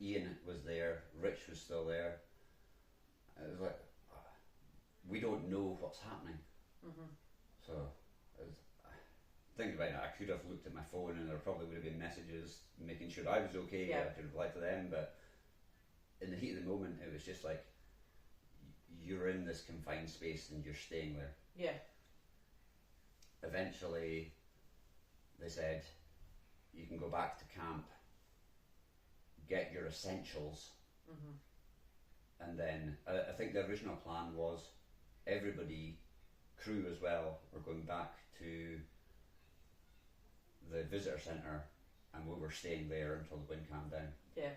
Ian was there. Rich was still there. It was like, we don't know what's happening. So, thinking about it, I could have looked at my phone, and there probably would have been messages making sure I was okay. Yeah. I could reply to them, but in the heat of the moment, it was just like, you're in this confined space and you're staying there. Yeah. Eventually, they said, you can go back to camp, get your essentials, and then I think the original plan was everybody, crew as well, were going back to the visitor centre, and we were staying there until the wind calmed down. Yeah.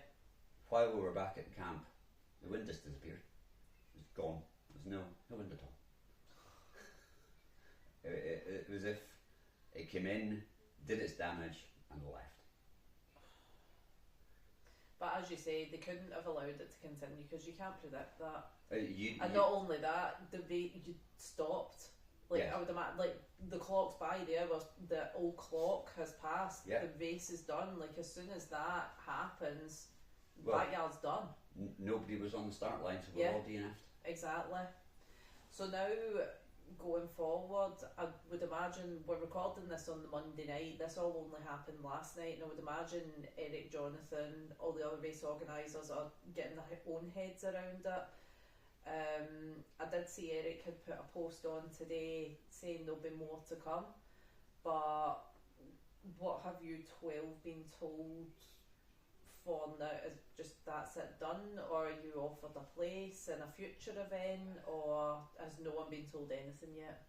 While we were back at the camp, the wind just disappeared. It was gone. There was no wind at all. It was if it came in, did its damage, and left. But as you say, they couldn't have allowed it to continue, because you can't predict that. And not only that, you stopped. Like, yes. I would imagine, like, the clock's by the hour, the old clock has passed, Yeah. the race is done. Like, as soon as that happens, Well, backyard's done. Nobody was on the start line, so we're all DNF'd. Exactly. So now, going forward, I would imagine we're recording this on the Monday night. This all only happened last night, and I would imagine Eric, Jonathan, all the other race organisers are getting their own heads around it. I did see Eric had put a post on today saying there'll be more to come, but what have you 12 been told for now? Is just that's it done, or are you offered a place in a future event, or has no one been told anything yet?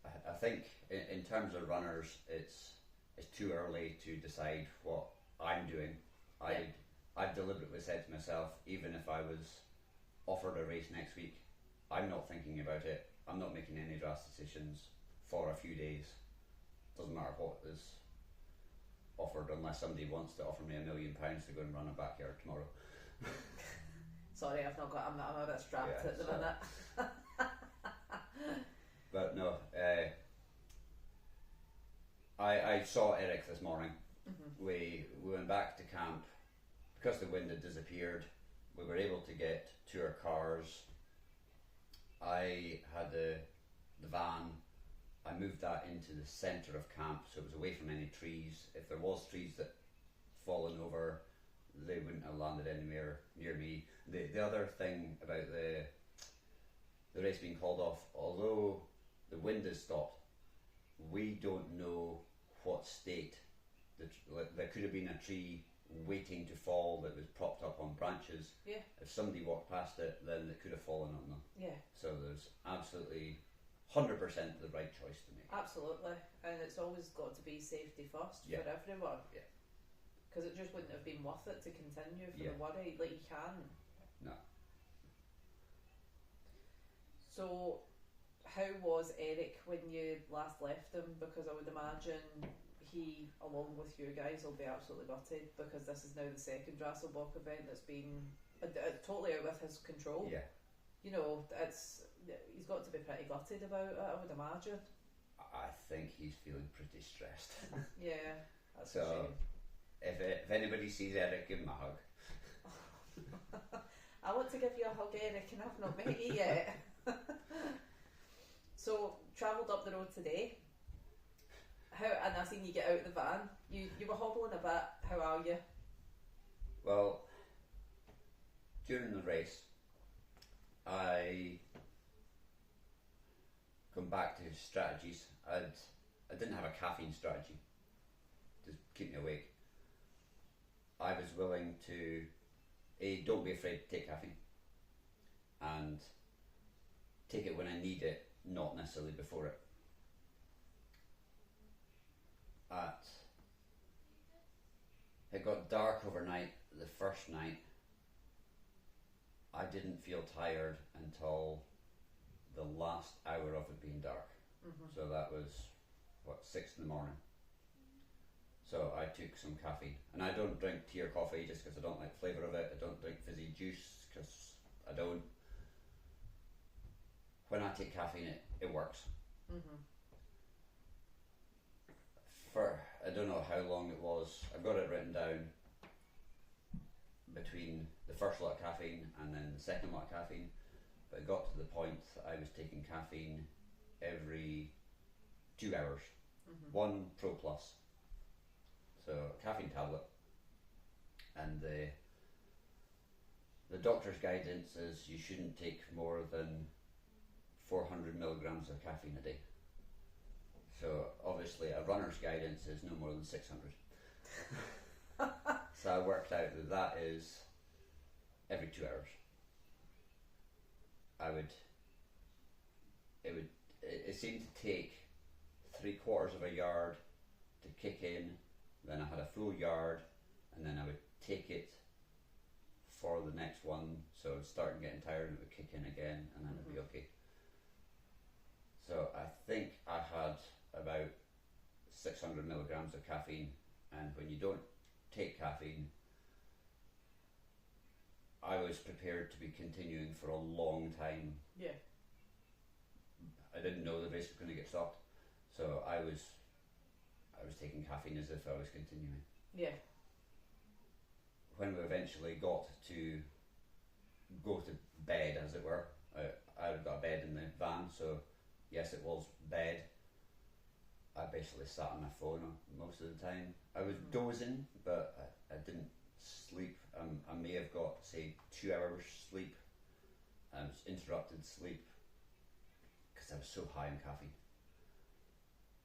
I think in terms of runners, it's too early to decide what I'm doing. I've deliberately said to myself, even if I was offered a race next week, I'm not thinking about it. I'm not making any rash decisions for a few days. Doesn't matter what is offered, unless somebody wants to offer me £1 million to go and run a backyard tomorrow. Sorry, I'm a bit strapped at the minute. But no, I saw Eric this morning. We went back to camp. Because the wind had disappeared, we were able to get to our cars. I had the van. I moved that into the centre of camp, so it was away from any trees. If there was trees that fallen over, they wouldn't have landed anywhere near me. The other thing about the race being called off, although the wind has stopped, we don't know what state. There could have been a tree waiting to fall that was propped up on branches. Yeah. If somebody walked past it, then it could have fallen on them. Yeah. So there's absolutely 100% the right choice to make. Absolutely, and it's always got to be safety first Yeah. for everyone. Yeah. Because it just wouldn't have been worth it to continue for Yeah. the worry. Like, you can't. No. So, how was Eric when you last left him? Because I would imagine he, along with you guys, will be absolutely gutted because this is now the second Rasselbock event that's been totally out of his control. Yeah. You know, he's got to be pretty gutted about it, I would imagine. I think he's feeling pretty stressed. Yeah, that's So, a shame. if anybody sees Eric, give him a hug. I want to give you a hug, Eric, and I've not met you yet. So, travelled up the road today. And I seen you get out of the van. You were hobbling a bit. How are you? Well, during the race, I come back to strategies. I didn't have a caffeine strategy to keep me awake. I was willing to don't be afraid to take caffeine, and take it when I need it, not necessarily before it. It got dark overnight the first night. I didn't feel tired until the last hour of it being dark. Mm-hmm. So that was 6 in the morning. So I took some caffeine, and I don't drink tea or coffee just because I don't like the flavour of it. I don't drink fizzy juice because I don't. When I take caffeine, it works. Mm-hmm. I don't know how long it was. I've got it written down between the first lot of caffeine and then the second lot of caffeine, but it got to the point that I was taking caffeine every 2 hours. Mm-hmm. 1 Pro Plus, so a caffeine tablet, and the doctor's guidance is you shouldn't take more than 400 milligrams of caffeine a day. So obviously a runner's guidance is no more than 600. So I worked out that is every 2 hours. It seemed to take 3/4 of a yard to kick in, then I had a full yard, and then I would take it for the next one, so I would start getting tired and it would kick in again, and then it'd be okay. So I think I had about 600 milligrams of caffeine, and when you don't take caffeine, I was prepared to be continuing for a long time. Yeah. I didn't know the race was going to get stopped, so I was taking caffeine as if I was continuing. Yeah. When we eventually got to go to bed, as it were, I had got a bed in the van, so yes, it was bed. I basically sat on my phone most of the time. I was dozing, but I didn't sleep. I may have got, say, 2 hours sleep. I was interrupted sleep because I was so high in caffeine.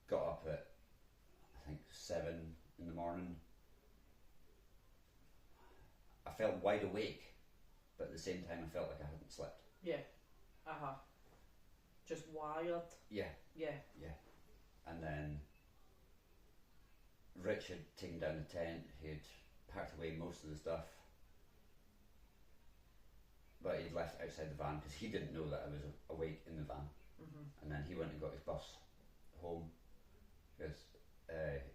Got up at, I think, 7 in the morning. I felt wide awake, but at the same time I felt like I hadn't slept. Yeah. Just wired. Yeah. Yeah. Yeah. And then Rich had taken down the tent, he'd packed away most of the stuff, but he'd left outside the van because he didn't know that I was awake in the van. Mm-hmm. And then he went and got his bus home because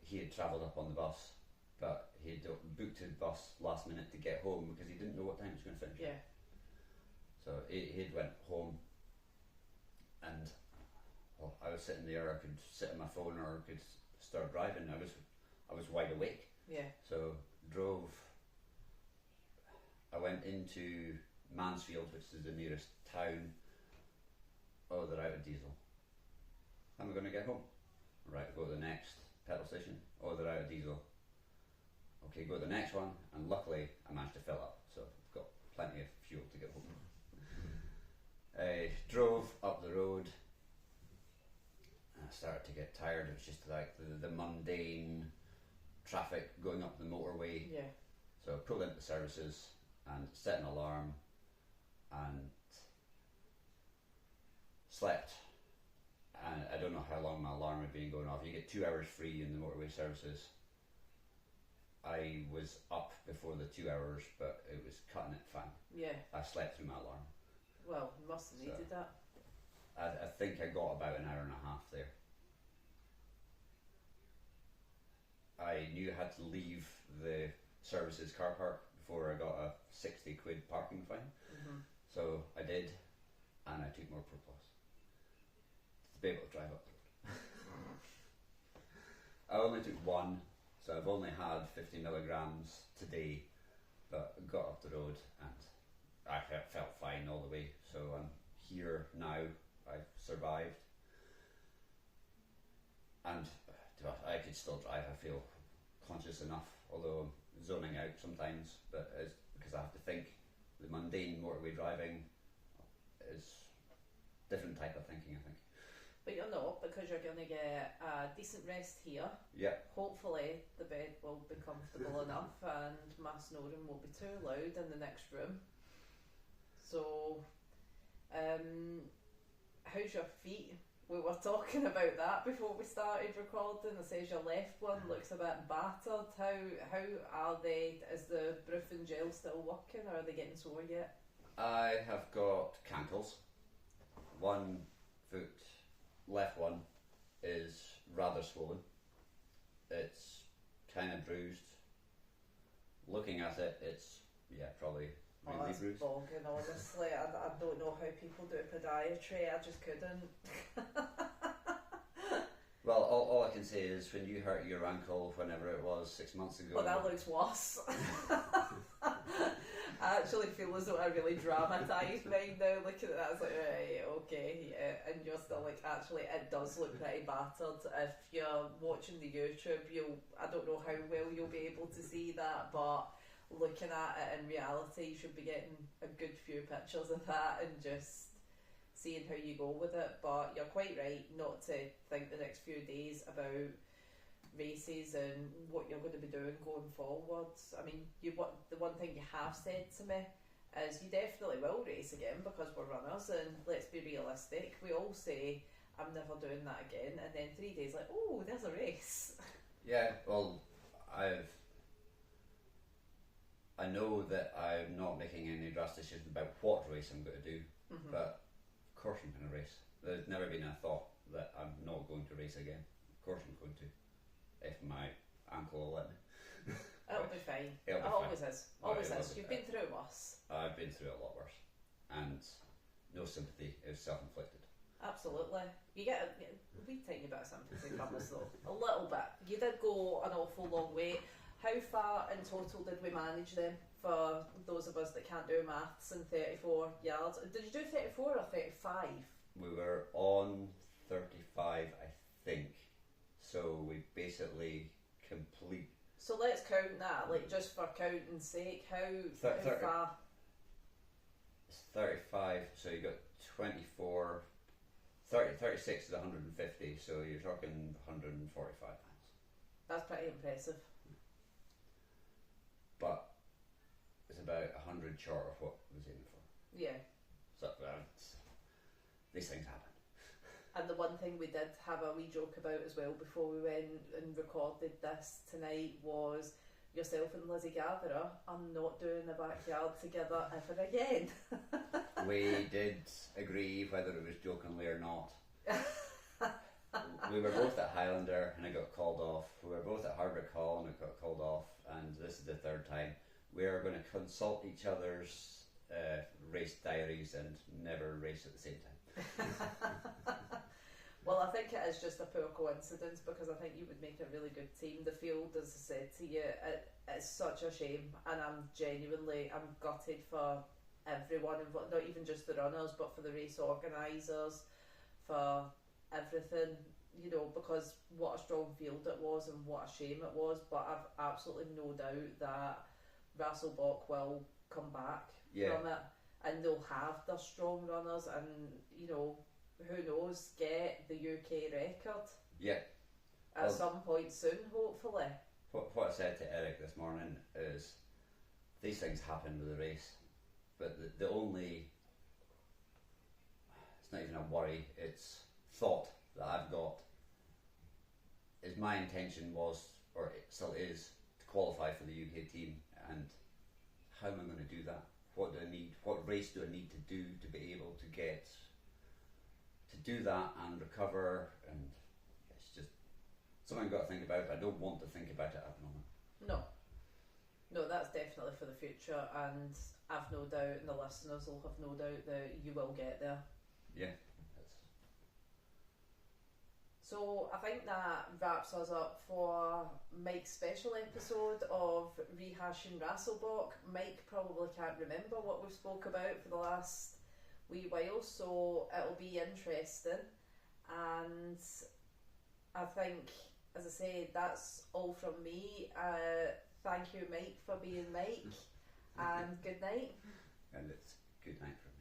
he had travelled up on the bus, but he had booked his bus last minute to get home because he didn't know what time it was going to finish. Yeah. So he went home, and I was sitting there. I could sit on my phone or I could start driving. I was wide awake. Yeah. So drove. I went into Mansfield, which is the nearest town. Oh, they're out of diesel. How am I going to get home? Right, go to the next petrol station. Oh, they're out of diesel. okay, go to the next one, and luckily I managed to fill up, so I've got plenty of fuel to get home. I drove up the road, and I started to get tired. It was just like the mundane traffic going up the motorway. Yeah. So I pulled into services and set an alarm and slept. And I don't know how long my alarm had been going off. You get 2 hours free in the motorway services. I was up before the 2 hours, but it was cutting it fine. Yeah. I slept through my alarm. Well, you must have needed that. I think I got about an hour and a half there. I knew I had to leave the services car park before I got a 60 quid parking fine. Mm-hmm. So I did, and I took more precautions to be able to drive up the road. I only took one, so I've only had 50 milligrams today, but got up the road and I felt fine all the way. So I'm here now. I've survived, and I could still drive. I feel conscious enough, although I'm zoning out sometimes. But it's because I have to think. The mundane motorway driving is a different type of thinking, I think. But you're not, because you're going to get a decent rest here. Yeah. Hopefully the bed will be comfortable enough and my snoring won't be too loud in the next room. So, how's your feet? We were talking about that before we started recording. It says your left one looks a bit battered. How are they? Is the Brufen gel still working, or are they getting sore yet? I have got cankles. One foot, left one, is rather swollen. It's kind of bruised. Looking at it, it's probably really that's bruised. Bogging, honestly. I don't know how people do podiatry. I just couldn't. Well, all I can say is when you hurt your ankle, whenever it was 6 months ago. Oh, that looks worse. I actually feel as though I really dramatised mine now. Looking at that, it's like, right, okay, yeah. And you're still like, actually, it does look pretty battered. If you're watching the YouTube, I don't know how well you'll be able to see that, but looking at it in reality, you should be getting a good few pictures of that and just seeing how you go with it. But you're quite right not to think the next few days about races and what you're going to be doing going forwards. I mean, the one thing you have said to me is you definitely will race again because we're runners, and let's be realistic, we all say I'm never doing that again, and then 3 days like, oh, there's a race. Yeah, well, I know that I'm not making any drastic decisions about what race I'm going to do, but of course I'm going to race. There's never been a thought that I'm not going to race again. Of course I'm going to, if my ankle will let me. It'll be fine. It'll be It always fine. is. Always It will is. be You've fine. been through worse. I've been through a lot worse, and no sympathy. It was self-inflicted. Absolutely. You get a wee tiny bit of sympathy from us though. A little bit. You did go an awful long way. How far in total did we manage then, for those of us that can't do maths, in 34 yards? Did you do 34 or 35? We were on 35, I think. So we basically complete. So let's count that, like just for counting's sake. How 30. far? It's 35, so you got 24. 36 is 150, so you're talking 145 miles. That's pretty impressive. But it's about 100 short of what I was aiming for. Yeah. So these things happen. And the one thing we did have a wee joke about as well before we went and recorded this tonight was yourself and Lizzie Gatherer are not doing the backyard together ever again. We did agree whether it was jokingly or not. We were both at Highlander and it got called off. We were both at Hardwick Hall and it got called off. And this is the third time. We are going to consult each other's race diaries and never race at the same time. Well, I think it is just a poor coincidence because I think you would make a really good team. The field, as I said to you, it's such a shame, and I'm gutted for everyone involved, not even just the runners, but for the race organisers, for everything. you know, because what a strong field it was and what a shame it was. But I've absolutely no doubt that Rasselbock will come back from it, and they'll have their strong runners, and you know, who knows, get the UK record. Yeah. At some point soon, hopefully. What I said to Eric this morning is, these things happen with the race, but the only, it's not even a worry, it's thought that I've got, is my intention was, or it still is, to qualify for the UK team, and how am I going to do that? What do I need? What race do I need to do to be able to get to do that and recover? And it's just something I've got to think about. I don't want to think about it at the moment. No, that's definitely for the future, and I've no doubt, and the listeners will have no doubt that you will get there. Yeah. So I think that wraps us up for Mike's special episode of Rehashing Rasselbock. Mike probably can't remember what we've spoke about for the last wee while, so it'll be interesting. And I think, as I say, that's all from me. Thank you, Mike, for being Mike, and good night. And it's good night for